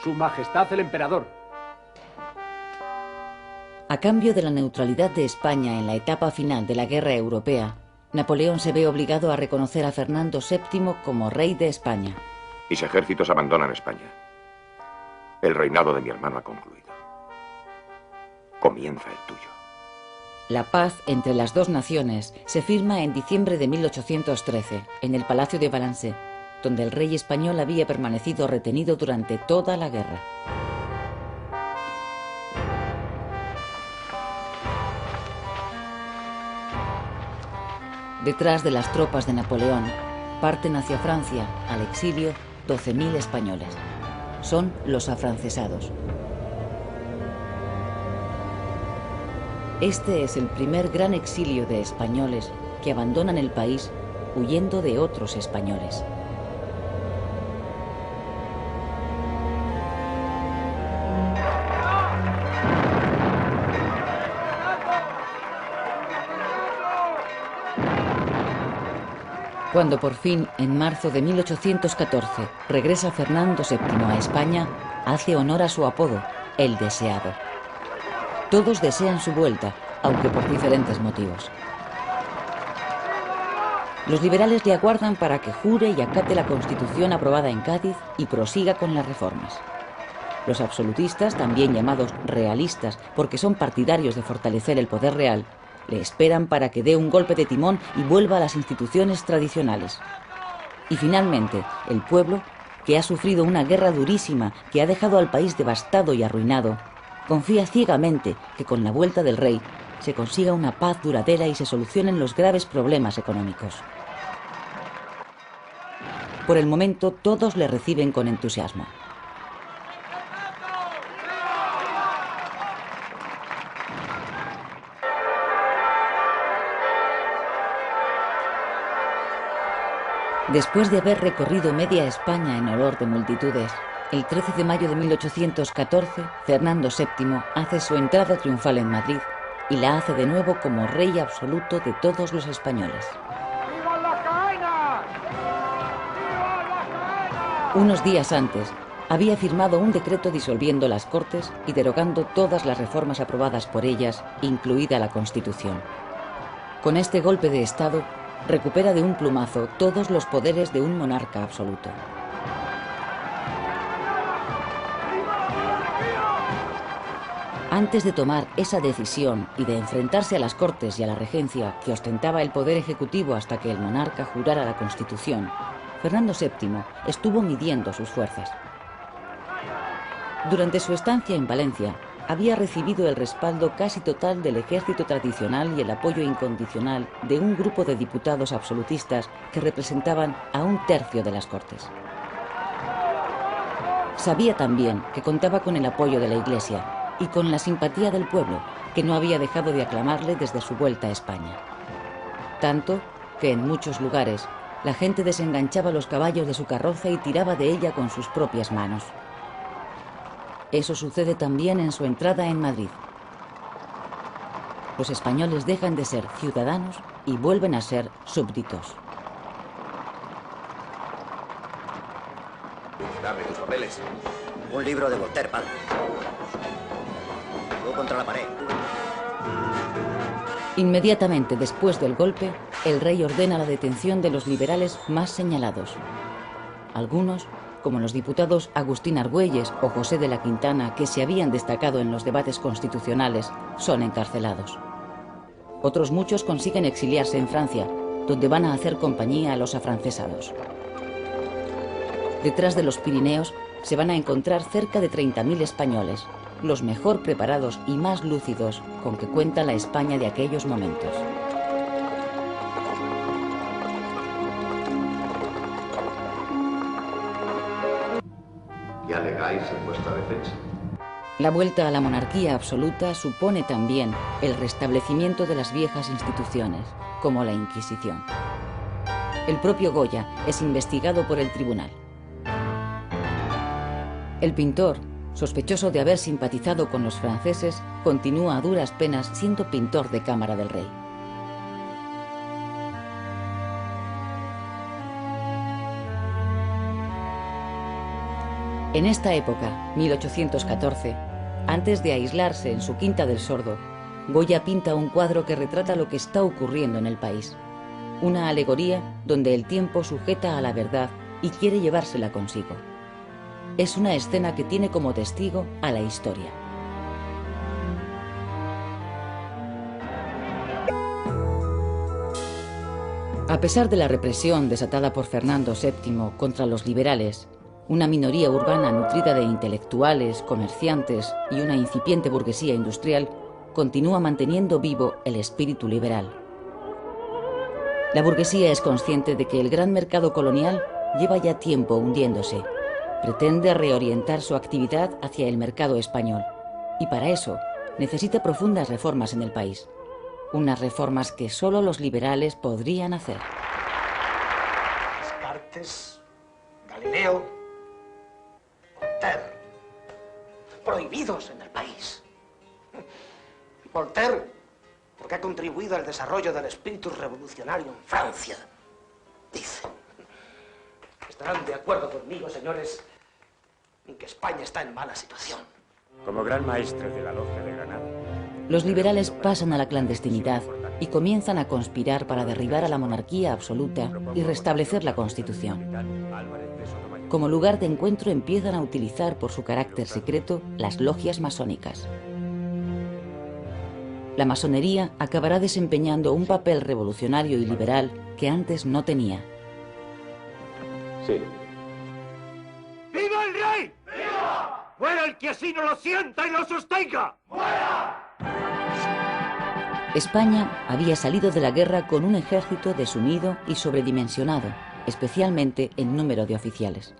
Su Majestad el Emperador. A cambio de la neutralidad de España en la etapa final de la Guerra Europea, Napoleón se ve obligado a reconocer a Fernando VII como rey de España. Mis ejércitos abandonan España. El reinado de mi hermano ha concluido. Comienza el tuyo. La paz entre las dos naciones se firma en diciembre de 1813, en el Palacio de Valençay, donde el rey español había permanecido retenido durante toda la guerra. Detrás de las tropas de Napoleón, parten hacia Francia, al exilio, 12.000 españoles. Son los afrancesados. Este es el primer gran exilio de españoles que abandonan el país huyendo de otros españoles. Cuando por fin, en marzo de 1814, regresa Fernando VII a España, hace honor a su apodo, el Deseado. Todos desean su vuelta, aunque por diferentes motivos. Los liberales le aguardan para que jure y acate la Constitución aprobada en Cádiz y prosiga con las reformas. Los absolutistas, también llamados realistas porque son partidarios de fortalecer el poder real, le esperan para que dé un golpe de timón y vuelva a las instituciones tradicionales. Y finalmente, el pueblo, que ha sufrido una guerra durísima que ha dejado al país devastado y arruinado, confía ciegamente que con la vuelta del rey se consiga una paz duradera y se solucionen los graves problemas económicos. Por el momento, todos le reciben con entusiasmo. Después de haber recorrido media España en olor de multitudes, el 13 de mayo de 1814, Fernando VII hace su entrada triunfal en Madrid y la hace de nuevo como rey absoluto de todos los españoles. ¡Viva la cadena! ¡Viva la cadena! Unos días antes, había firmado un decreto disolviendo las Cortes y derogando todas las reformas aprobadas por ellas, incluida la Constitución. Con este golpe de Estado, recupera de un plumazo todos los poderes de un monarca absoluto. Antes de tomar esa decisión y de enfrentarse a las Cortes y a la regencia que ostentaba el poder ejecutivo hasta que el monarca jurara la Constitución, Fernando VII estuvo midiendo sus fuerzas. Durante su estancia en Valencia, había recibido el respaldo casi total del ejército tradicional y el apoyo incondicional de un grupo de diputados absolutistas que representaban a un tercio de las Cortes. Sabía también que contaba con el apoyo de la Iglesia y con la simpatía del pueblo, que no había dejado de aclamarle desde su vuelta a España. Tanto que en muchos lugares la gente desenganchaba los caballos de su carroza y tiraba de ella con sus propias manos. Eso sucede también en su entrada en Madrid. Los españoles dejan de ser ciudadanos y vuelven a ser súbditos. Dame tus papeles. Un libro de Voltaire, padre. Tú contra la pared. Inmediatamente después del golpe, el rey ordena la detención de los liberales más señalados. Algunos, como los diputados Agustín Argüelles o José de la Quintana, que se habían destacado en los debates constitucionales, son encarcelados. Otros muchos consiguen exiliarse en Francia, donde van a hacer compañía a los afrancesados. Detrás de los Pirineos se van a encontrar cerca de 30.000 españoles, los mejor preparados y más lúcidos con que cuenta la España de aquellos momentos. ¿Qué alegáis en vuestra defensa? La vuelta a la monarquía absoluta supone también el restablecimiento de las viejas instituciones, como la Inquisición. El propio Goya es investigado por el tribunal. El pintor, sospechoso de haber simpatizado con los franceses, continúa a duras penas siendo pintor de cámara del rey. En esta época, 1814, antes de aislarse en su Quinta del Sordo, Goya pinta un cuadro que retrata lo que está ocurriendo en el país. Una alegoría donde el tiempo sujeta a la verdad y quiere llevársela consigo. Es una escena que tiene como testigo a la historia. A pesar de la represión desatada por Fernando VII contra los liberales, una minoría urbana nutrida de intelectuales, comerciantes y una incipiente burguesía industrial continúa manteniendo vivo el espíritu liberal. La burguesía es consciente de que el gran mercado colonial lleva ya tiempo hundiéndose. Pretende reorientar su actividad hacia el mercado español y para eso necesita profundas reformas en el país. Unas reformas que solo los liberales podrían hacer. Descartes, Galileo, Voltaire, prohibidos en el país. Voltaire, porque ha contribuido al desarrollo del espíritu revolucionario en Francia, dice. Estarán de acuerdo conmigo, señores, en que España está en mala situación. Como gran maestre de la logia de Granada. Los liberales pasan a la clandestinidad y comienzan a conspirar para derribar a la monarquía absoluta y restablecer la Constitución. Como lugar de encuentro empiezan a utilizar por su carácter secreto las logias masónicas. La masonería acabará desempeñando un papel revolucionario y liberal que antes no tenía. Sí. ¡Viva el rey! ¡Viva! ¡Fuera el que así no lo sienta y lo sostenga! ¡Fuera! España había salido de la guerra con un ejército desunido y sobredimensionado, especialmente en número de oficiales.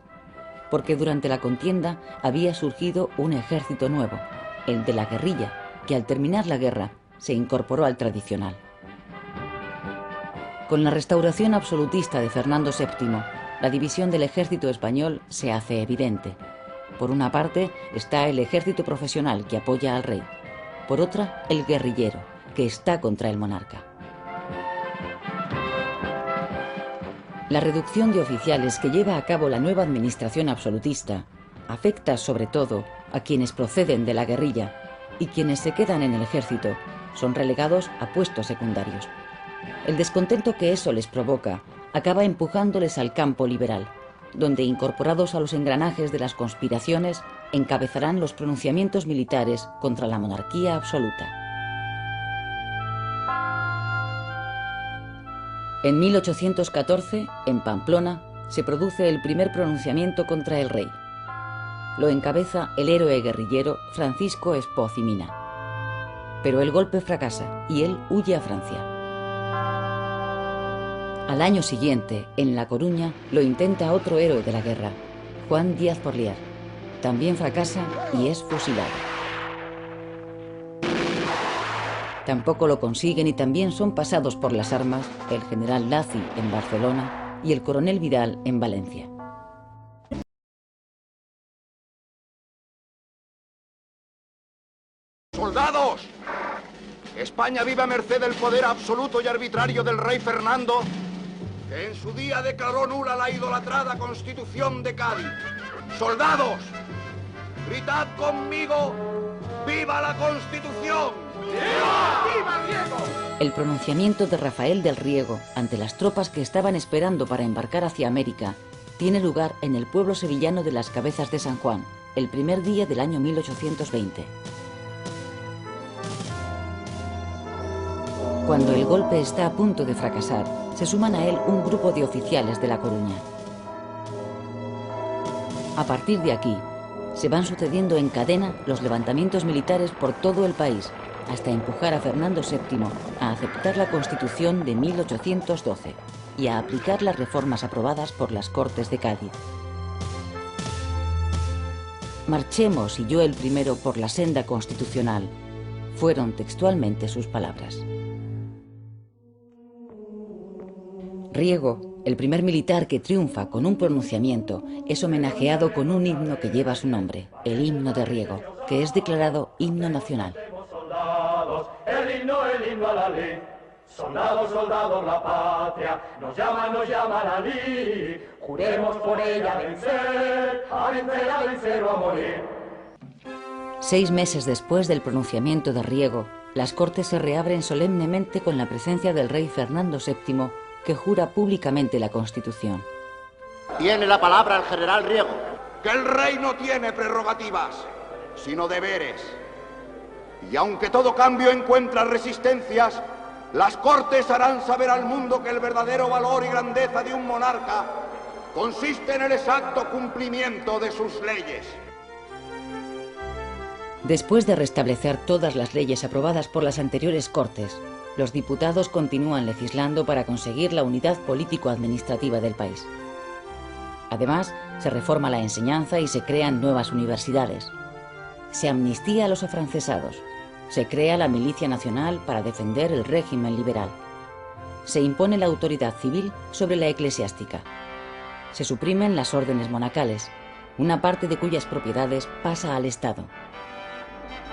Porque durante la contienda había surgido un ejército nuevo, el de la guerrilla, que al terminar la guerra se incorporó al tradicional. Con la restauración absolutista de Fernando VII, la división del ejército español se hace evidente. Por una parte está el ejército profesional que apoya al rey, por otra el guerrillero, que está contra el monarca. La reducción de oficiales que lleva a cabo la nueva administración absolutista afecta sobre todo a quienes proceden de la guerrilla y quienes se quedan en el ejército son relegados a puestos secundarios. El descontento que eso les provoca acaba empujándoles al campo liberal, donde incorporados a los engranajes de las conspiraciones encabezarán los pronunciamientos militares contra la monarquía absoluta. En 1814, en Pamplona, se produce el primer pronunciamiento contra el rey. Lo encabeza el héroe guerrillero Francisco Espoz y Mina. Pero el golpe fracasa y él huye a Francia. Al año siguiente, en La Coruña, lo intenta otro héroe de la guerra, Juan Díaz Porlier. También fracasa y es fusilado. Tampoco lo consiguen y también son pasados por las armas el general Lacy en Barcelona y el coronel Vidal en Valencia. ¡Soldados! España vive a merced del poder absoluto y arbitrario del rey Fernando, que en su día declaró nula la idolatrada Constitución de Cádiz. ¡Soldados! ¡Gritad conmigo! ¡Viva la Constitución! ¡Viva! ¡Viva Riego! El pronunciamiento de Rafael del Riego ante las tropas que estaban esperando para embarcar hacia América tiene lugar en el pueblo sevillano de Las Cabezas de San Juan, el primer día del año 1820. Cuando el golpe está a punto de fracasar, se suman a él un grupo de oficiales de La Coruña. A partir de aquí, se van sucediendo en cadena los levantamientos militares por todo el país, hasta empujar a Fernando VII a aceptar la Constitución de 1812 y a aplicar las reformas aprobadas por las Cortes de Cádiz. Marchemos y yo el primero por la senda constitucional, fueron textualmente sus palabras. Riego, el primer militar que triunfa con un pronunciamiento, es homenajeado con un himno que lleva su nombre, el himno de Riego, que es declarado himno nacional. El himno a la ley. Soldados, soldados, la patria nos llama la ley. Juremos por ella a vencer, o a morir. 6 meses después del pronunciamiento de Riego, las Cortes se reabren solemnemente con la presencia del rey Fernando VII, que jura públicamente la Constitución. Tiene la palabra el general Riego. Que el rey no tiene prerrogativas, sino deberes. Y aunque todo cambio encuentra resistencias, las Cortes harán saber al mundo que el verdadero valor y grandeza de un monarca consiste en el exacto cumplimiento de sus leyes. Después de restablecer todas las leyes aprobadas por las anteriores Cortes, los diputados continúan legislando para conseguir la unidad político-administrativa del país. Además, se reforma la enseñanza y se crean nuevas universidades. Se amnistía a los afrancesados. Se crea la Milicia Nacional para defender el régimen liberal. Se impone la autoridad civil sobre la eclesiástica. Se suprimen las órdenes monacales, una parte de cuyas propiedades pasa al Estado.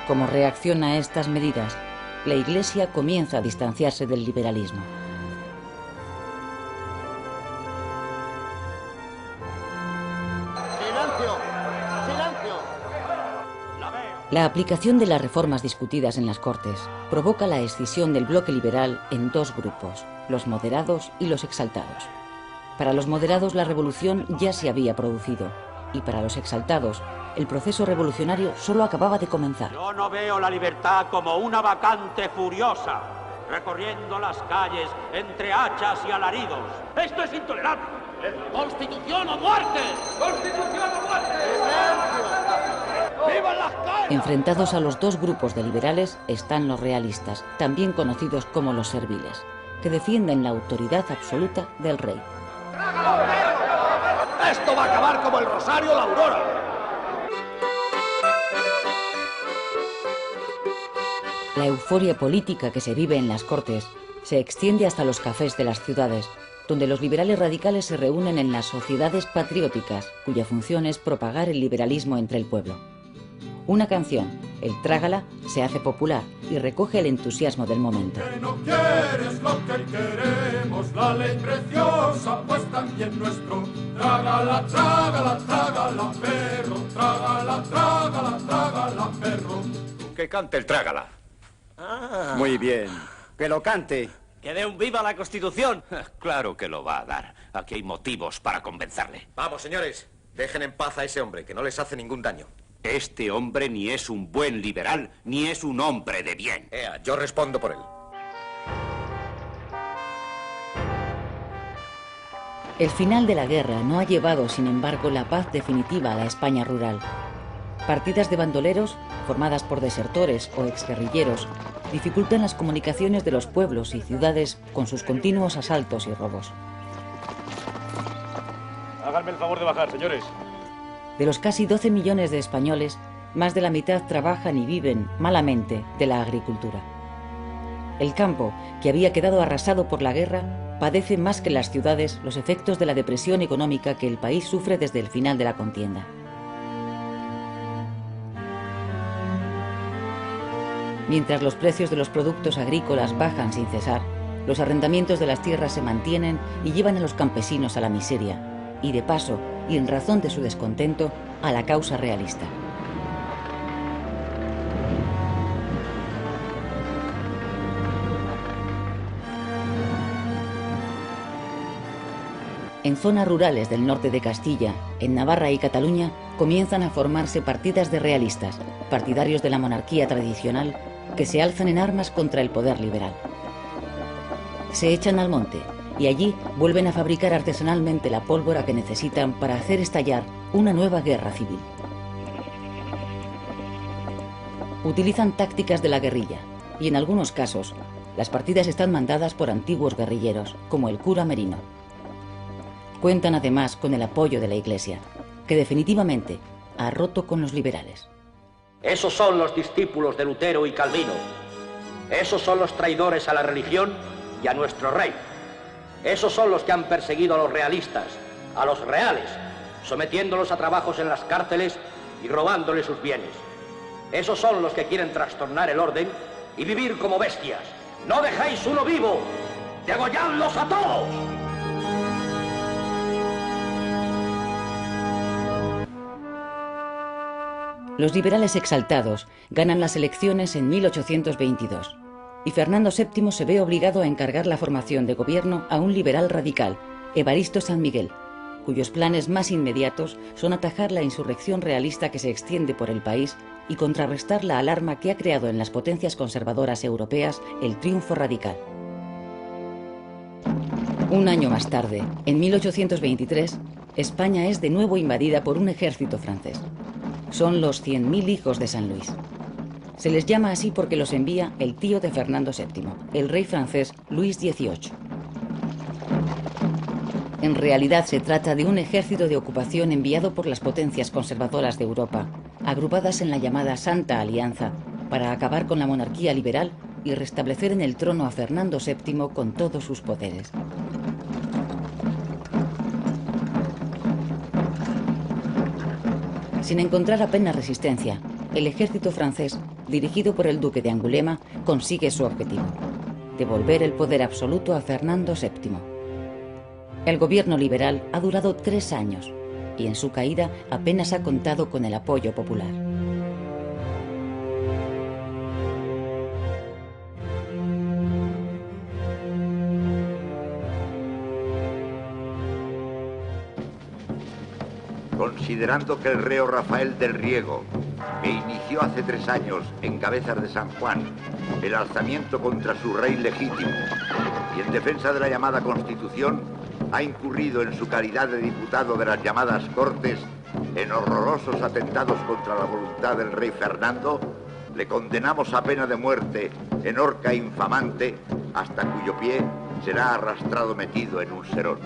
Como reacción a estas medidas, la Iglesia comienza a distanciarse del liberalismo. La aplicación de las reformas discutidas en las Cortes provoca la escisión del bloque liberal en 2 grupos, los moderados y los exaltados. Para los moderados la revolución ya se había producido y para los exaltados el proceso revolucionario solo acababa de comenzar. Yo no veo la libertad como una vacante furiosa, recorriendo las calles entre hachas y alaridos. ¡Esto es intolerable! ¡Constitución o muerte! ¡Constitución o muerte! ¡Vivan las calles! Enfrentados a los 2 grupos de liberales están los realistas, también conocidos como los serviles, que defienden la autoridad absoluta del rey. ¡Esto va a acabar como el Rosario o la Aurora! La euforia política que se vive en las Cortes se extiende hasta los cafés de las ciudades, donde los liberales radicales se reúnen en las sociedades patrióticas, cuya función es propagar el liberalismo entre el pueblo. Una canción, el Trágala, se hace popular y recoge el entusiasmo del momento. Que no quieres lo que queremos, la ley preciosa, pues también nuestro. Trágala, trágala, trágala, perro, trágala, trágala, trágala, perro. Que cante el Trágala. Ah. Muy bien. Que lo cante. ¡Que dé un viva a la Constitución! Claro que lo va a dar. Aquí hay motivos para convencerle. Vamos, señores. Dejen en paz a ese hombre, que no les hace ningún daño. Este hombre ni es un buen liberal, ni es un hombre de bien. Yo respondo por él. El final de la guerra no ha llevado, sin embargo, la paz definitiva a la España rural. Partidas de bandoleros, formadas por desertores o exguerrilleros, dificultan las comunicaciones de los pueblos y ciudades con sus continuos asaltos y robos. Háganme el favor de bajar, señores. De los casi 12 millones de españoles, más de la mitad trabajan y viven, malamente, de la agricultura. El campo, que había quedado arrasado por la guerra, padece más que las ciudades los efectos de la depresión económica que el país sufre desde el final de la contienda. Mientras los precios de los productos agrícolas bajan sin cesar, los arrendamientos de las tierras se mantienen y llevan a los campesinos a la miseria, y de paso, y en razón de su descontento, a la causa realista. En zonas rurales del norte de Castilla, en Navarra y Cataluña, comienzan a formarse partidas de realistas, partidarios de la monarquía tradicional, que se alzan en armas contra el poder liberal. Se echan al monte y allí vuelven a fabricar artesanalmente la pólvora que necesitan para hacer estallar una nueva guerra civil. Utilizan tácticas de la guerrilla y en algunos casos las partidas están mandadas por antiguos guerrilleros, como el cura Merino. Cuentan además con el apoyo de la Iglesia, que definitivamente ha roto con los liberales. Esos son los discípulos de Lutero y Calvino. Esos son los traidores a la religión y a nuestro rey. Esos son los que han perseguido a los realistas, a los reales, sometiéndolos a trabajos en las cárceles y robándoles sus bienes. Esos son los que quieren trastornar el orden y vivir como bestias, No dejéis uno vivo. ¡Degolladlos a todos! Los liberales exaltados ganan las elecciones en 1822 y Fernando VII se ve obligado a encargar la formación de gobierno a un liberal radical, Evaristo San Miguel, cuyos planes más inmediatos son atajar la insurrección realista que se extiende por el país y contrarrestar la alarma que ha creado en las potencias conservadoras europeas el triunfo radical. Un año más tarde, en 1823, España es de nuevo invadida por un ejército francés. Son los 100.000 hijos de San Luis. Se les llama así porque los envía el tío de Fernando VII, el rey francés Luis XVIII. En realidad se trata de un ejército de ocupación enviado por las potencias conservadoras de Europa, agrupadas en la llamada Santa Alianza, para acabar con la monarquía liberal y restablecer en el trono a Fernando VII con todos sus poderes. Sin encontrar apenas resistencia, el ejército francés, dirigido por el duque de Angulema, consigue su objetivo: devolver el poder absoluto a Fernando VII. El gobierno liberal ha durado 3 años y en su caída apenas ha contado con el apoyo popular. Considerando que el reo Rafael del Riego, que inició hace 3 años en Cabezas de San Juan el alzamiento contra su rey legítimo y en defensa de la llamada Constitución, ha incurrido en su calidad de diputado de las llamadas Cortes en horrorosos atentados contra la voluntad del rey Fernando, le condenamos a pena de muerte en horca infamante, hasta cuyo pie será arrastrado metido en un serón.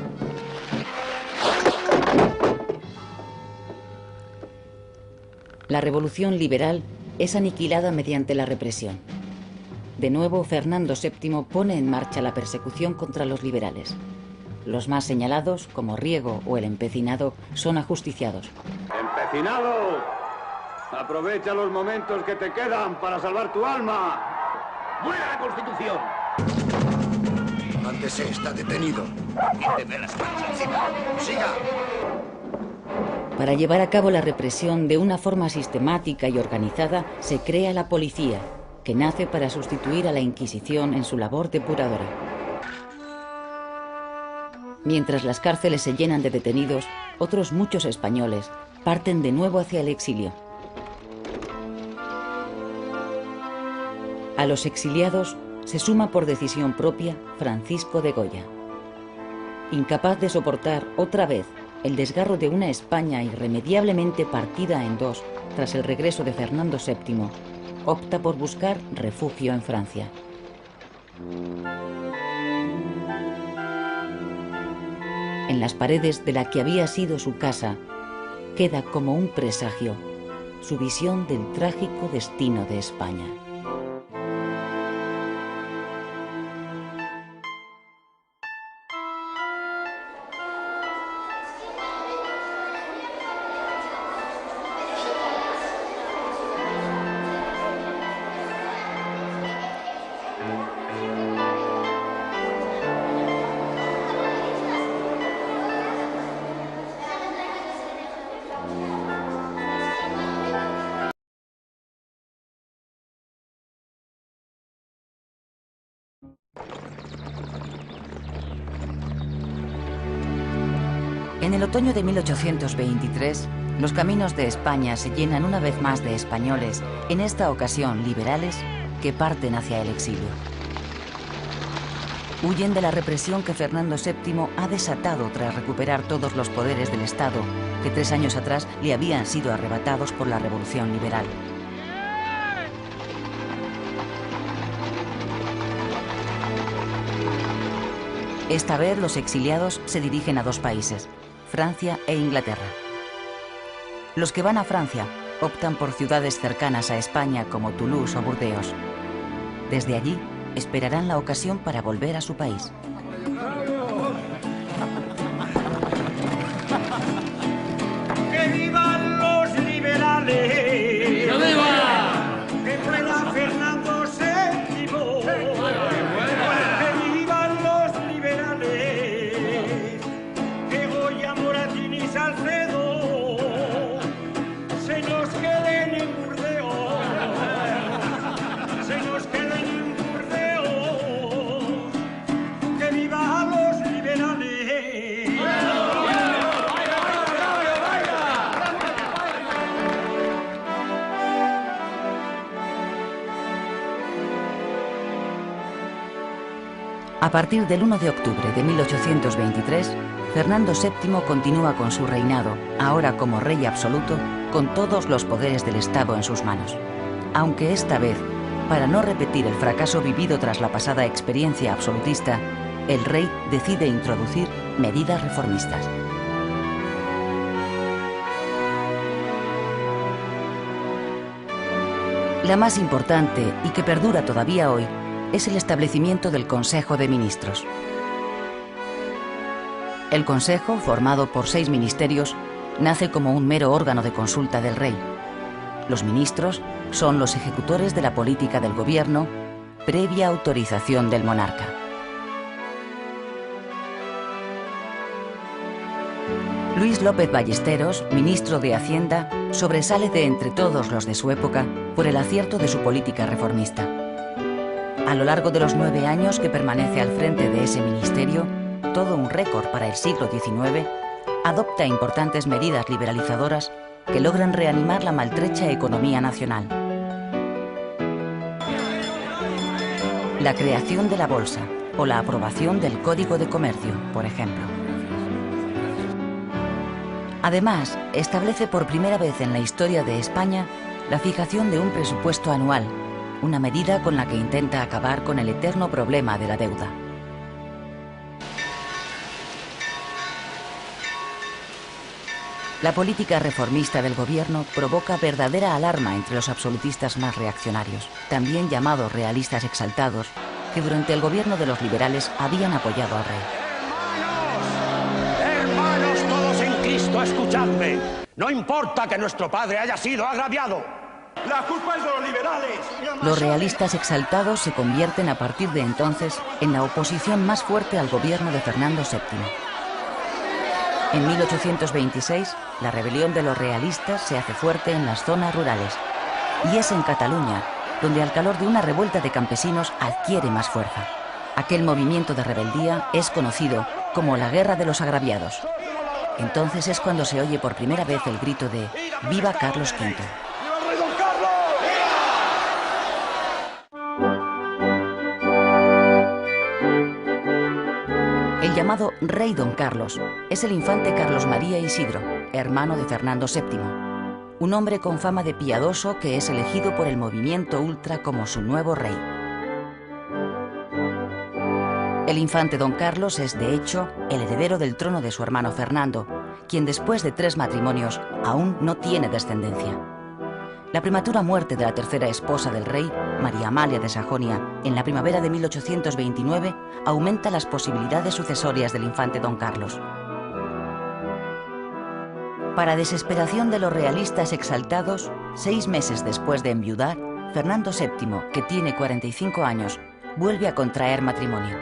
La revolución liberal es aniquilada mediante la represión. De nuevo, Fernando VII pone en marcha la persecución contra los liberales. Los más señalados, como Riego o el Empecinado, son ajusticiados. ¡Empecinado! Aprovecha los momentos que te quedan para salvar tu alma. ¡Muera la Constitución! Antes está detenido. Quíteme las manos encima. ¡Siga! Para llevar a cabo la represión de una forma sistemática y organizada, se crea la policía, que nace para sustituir a la Inquisición en su labor depuradora. Mientras las cárceles se llenan de detenidos, otros muchos españoles parten de nuevo hacia el exilio. A los exiliados se suma por decisión propia Francisco de Goya. Incapaz de soportar otra vez el desgarro de una España irremediablemente partida en dos tras el regreso de Fernando VII, opta por buscar refugio en Francia. En las paredes de la que había sido su casa, queda como un presagio su visión del trágico destino de España. En el otoño de 1823, los caminos de España se llenan una vez más de españoles, en esta ocasión liberales, que parten hacia el exilio. Huyen de la represión que Fernando VII ha desatado tras recuperar todos los poderes del Estado, que 3 años atrás le habían sido arrebatados por la Revolución Liberal. Esta vez los exiliados se dirigen a 2 países, Francia e Inglaterra. Los que van a Francia optan por ciudades cercanas a España como Toulouse o Burdeos. Desde allí esperarán la ocasión para volver a su país. ¡Que vivan los liberales! ¡Que viva! ¡Que pueda Fernando VII! A partir del 1 de octubre de 1823, Fernando VII continúa con su reinado, ahora como rey absoluto, con todos los poderes del Estado en sus manos. Aunque esta vez, para no repetir el fracaso vivido tras la pasada experiencia absolutista, el rey decide introducir medidas reformistas. La más importante, y que perdura todavía hoy, es el establecimiento del Consejo de Ministros. El Consejo, formado por 6 ministerios, nace como un mero órgano de consulta del rey. Los ministros son los ejecutores de la política del gobierno, previa autorización del monarca. Luis López Ballesteros, ministro de Hacienda, sobresale de entre todos los de su época por el acierto de su política reformista. A lo largo de los 9 años que permanece al frente de ese ministerio, todo un récord para el siglo XIX, adopta importantes medidas liberalizadoras que logran reanimar la maltrecha economía nacional. La creación de la bolsa o la aprobación del Código de Comercio, por ejemplo. Además, establece por primera vez en la historia de España la fijación de un presupuesto anual, una medida con la que intenta acabar con el eterno problema de la deuda. La política reformista del gobierno provoca verdadera alarma entre los absolutistas más reaccionarios, también llamados realistas exaltados, que durante el gobierno de los liberales habían apoyado al rey. Hermanos todos en Cristo, escuchadme. No importa que nuestro padre haya sido agraviado. La culpa es de los liberales. Los realistas exaltados se convierten a partir de entonces en la oposición más fuerte al gobierno de Fernando VII. En 1826, la rebelión de los realistas se hace fuerte en las zonas rurales, y es en Cataluña donde al calor de una revuelta de campesinos adquiere más fuerza. Aquel movimiento de rebeldía es conocido como la Guerra de los Agraviados. Entonces es cuando se oye por primera vez el grito de ¡Viva Carlos V! El llamado Rey Don Carlos es el infante Carlos María Isidro, hermano de Fernando VII, un hombre con fama de piadoso que es elegido por el movimiento ultra como su nuevo rey. El infante Don Carlos es, de hecho, el heredero del trono de su hermano Fernando, quien después de 3 matrimonios aún no tiene descendencia. La prematura muerte de la tercera esposa del rey, María Amalia de Sajonia, en la primavera de 1829, aumenta las posibilidades sucesorias del infante Don Carlos. Para desesperación de los realistas exaltados, 6 meses después de enviudar, Fernando VII, que tiene 45 años, vuelve a contraer matrimonio.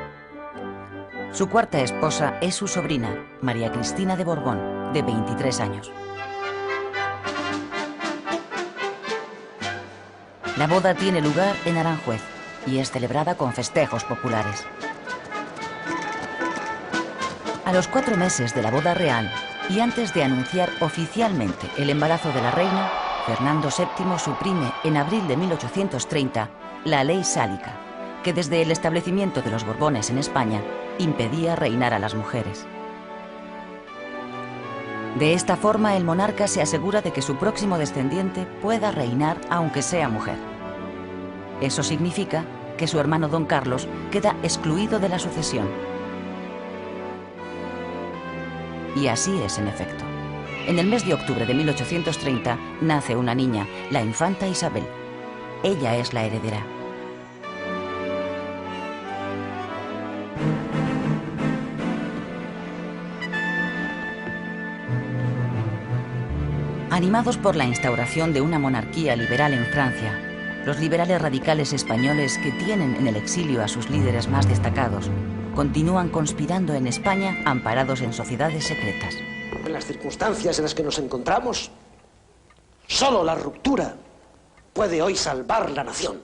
Su cuarta esposa es su sobrina, María Cristina de Borbón, de 23 años. La boda tiene lugar en Aranjuez y es celebrada con festejos populares. A los 4 meses de la boda real y antes de anunciar oficialmente el embarazo de la reina, Fernando VII suprime en abril de 1830 la Ley Sálica, que desde el establecimiento de los Borbones en España impedía reinar a las mujeres. De esta forma, el monarca se asegura de que su próximo descendiente pueda reinar aunque sea mujer. Eso significa que su hermano Don Carlos queda excluido de la sucesión. Y así es, en efecto. En el mes de octubre de 1830 nace una niña, la infanta Isabel. Ella es la heredera. Animados por la instauración de una monarquía liberal en Francia, los liberales radicales españoles que tienen en el exilio a sus líderes más destacados continúan conspirando en España amparados en sociedades secretas. En las circunstancias en las que nos encontramos, solo la ruptura puede hoy salvar la nación.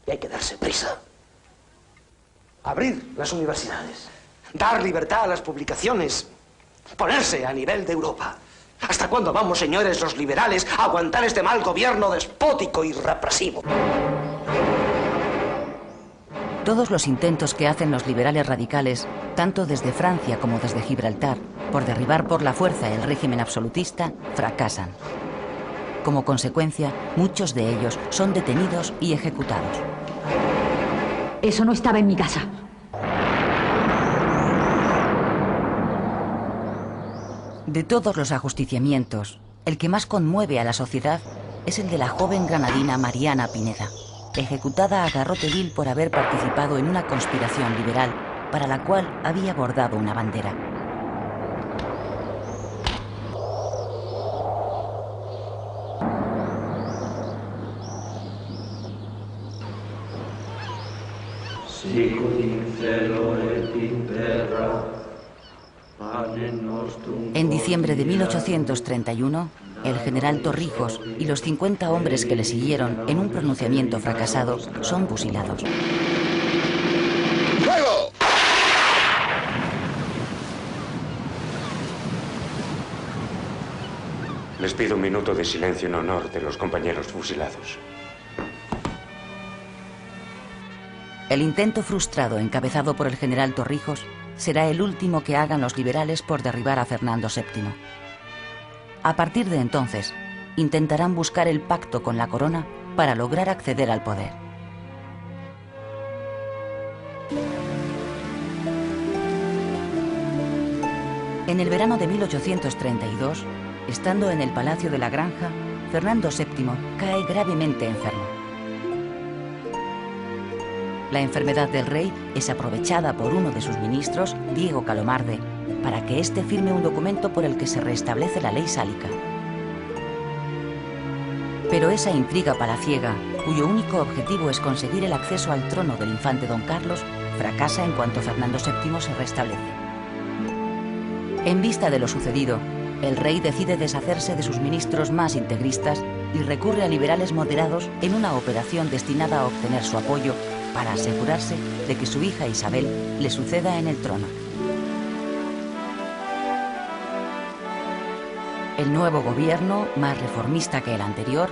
Y hay que darse prisa. Abrir las universidades, dar libertad a las publicaciones, ponerse a nivel de Europa. ¿Hasta cuándo vamos, señores, los liberales, a aguantar este mal gobierno despótico y represivo? Todos los intentos que hacen los liberales radicales, tanto desde Francia como desde Gibraltar, por derribar por la fuerza el régimen absolutista, fracasan. Como consecuencia, muchos de ellos son detenidos y ejecutados. Eso no estaba en mi casa. De todos los ajusticiamientos, el que más conmueve a la sociedad es el de la joven granadina Mariana Pineda, ejecutada a garrote vil por haber participado en una conspiración liberal para la cual había bordado una bandera. En diciembre de 1831, el general Torrijos y los 50 hombres que le siguieron en un pronunciamiento fracasado son fusilados. ¡Fuego! Les pido un minuto de silencio en honor de los compañeros fusilados. El intento frustrado encabezado por el general Torrijos será el último que hagan los liberales por derribar a Fernando VII. A partir de entonces, intentarán buscar el pacto con la corona para lograr acceder al poder. En el verano de 1832, estando en el Palacio de la Granja, Fernando VII cae gravemente enfermo. La enfermedad del rey es aprovechada por uno de sus ministros, Diego Calomarde, para que éste firme un documento por el que se restablece la ley sálica. Pero esa intriga palaciega, cuyo único objetivo es conseguir el acceso al trono del infante don Carlos, fracasa en cuanto Fernando VII se restablece. En vista de lo sucedido, el rey decide deshacerse de sus ministros más integristas y recurre a liberales moderados en una operación destinada a obtener su apoyo para asegurarse de que su hija Isabel le suceda en el trono. El nuevo gobierno, más reformista que el anterior,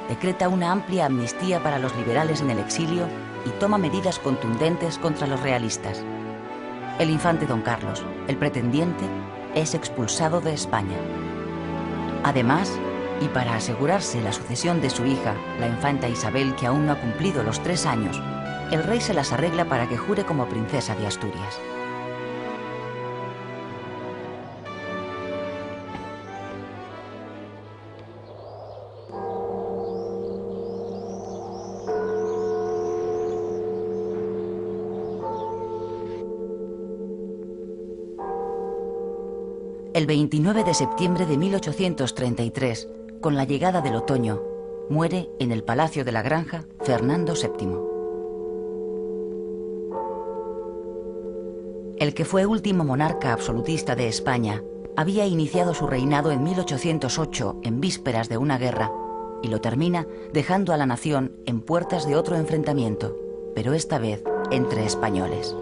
decreta una amplia amnistía para los liberales en el exilio y toma medidas contundentes contra los realistas. El infante don Carlos, el pretendiente, es expulsado de España. Además, y para asegurarse la sucesión de su hija, la infanta Isabel, que aún no ha cumplido los 3 años, el rey se las arregla para que jure como princesa de Asturias. El 29 de septiembre de 1833, con la llegada del otoño, muere en el Palacio de la Granja Fernando VII. El que fue último monarca absolutista de España había iniciado su reinado en 1808 en vísperas de una guerra y lo termina dejando a la nación en puertas de otro enfrentamiento, pero esta vez entre españoles.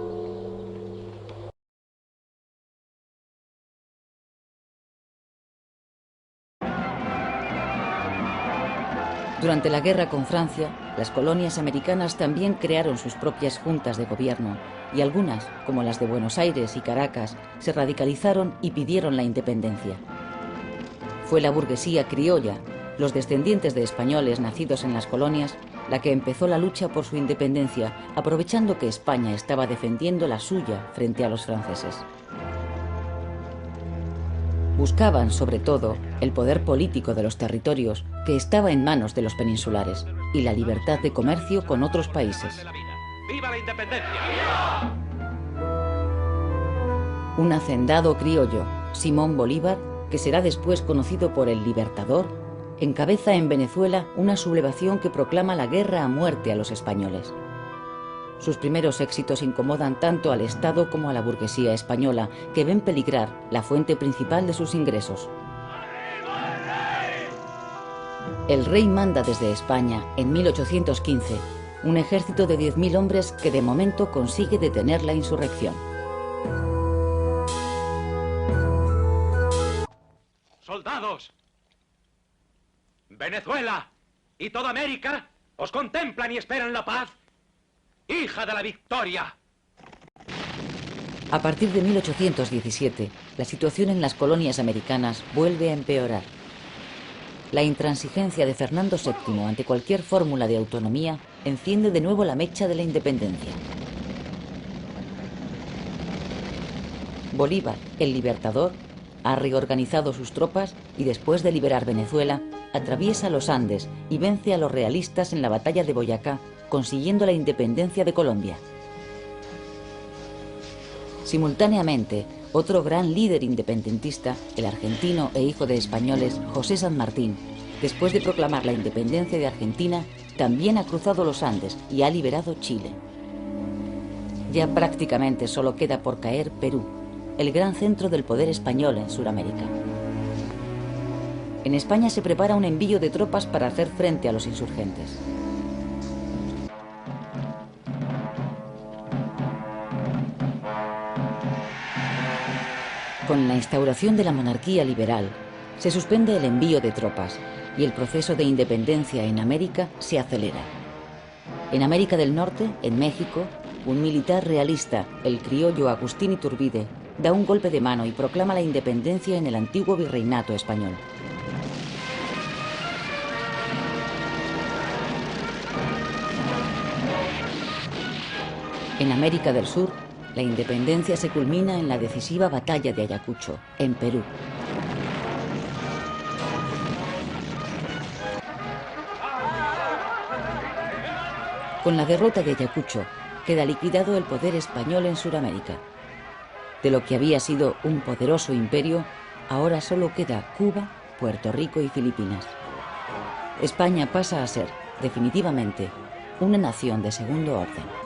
Durante la guerra con Francia, las colonias americanas también crearon sus propias juntas de gobierno y algunas, como las de Buenos Aires y Caracas, se radicalizaron y pidieron la independencia. Fue la burguesía criolla, los descendientes de españoles nacidos en las colonias, la que empezó la lucha por su independencia, aprovechando que España estaba defendiendo la suya frente a los franceses. Buscaban, sobre todo, el poder político de los territorios, que estaba en manos de los peninsulares, y la libertad de comercio con otros países. ¡Viva la independencia! Un hacendado criollo, Simón Bolívar, que será después conocido por el Libertador, encabeza en Venezuela una sublevación que proclama la guerra a muerte a los españoles. Sus primeros éxitos incomodan tanto al Estado como a la burguesía española, que ven peligrar la fuente principal de sus ingresos. El rey manda desde España, en 1815, un ejército de 10.000 hombres que de momento consigue detener la insurrección. ¡Soldados! Venezuela y toda América os contemplan y esperan la paz. Hija hija de la victoria. A partir de 1817, la situación en las colonias americanas vuelve a empeorar. La intransigencia de Fernando VII ante cualquier fórmula de autonomía enciende de nuevo la mecha de la independencia. Bolívar, el libertador, ha reorganizado sus tropas y después de liberar Venezuela, atraviesa los Andes y vence a los realistas en la batalla de Boyacá, consiguiendo la independencia de Colombia. Simultáneamente, otro gran líder independentista, el argentino e hijo de españoles José San Martín, después de proclamar la independencia de Argentina, también ha cruzado los Andes y ha liberado Chile. Ya prácticamente solo queda por caer Perú, el gran centro del poder español en Sudamérica. En España se prepara un envío de tropas para hacer frente a los insurgentes. Con la instauración de la monarquía liberal, se suspende el envío de tropas y el proceso de independencia en América se acelera. En América del Norte, en México, un militar realista, el criollo Agustín Iturbide, da un golpe de mano y proclama la independencia en el antiguo virreinato español. En América del Sur, la independencia se culmina en la decisiva batalla de Ayacucho, en Perú. Con la derrota de Ayacucho, queda liquidado el poder español en Sudamérica. De lo que había sido un poderoso imperio, ahora solo queda Cuba, Puerto Rico y Filipinas. España pasa a ser, definitivamente, una nación de segundo orden.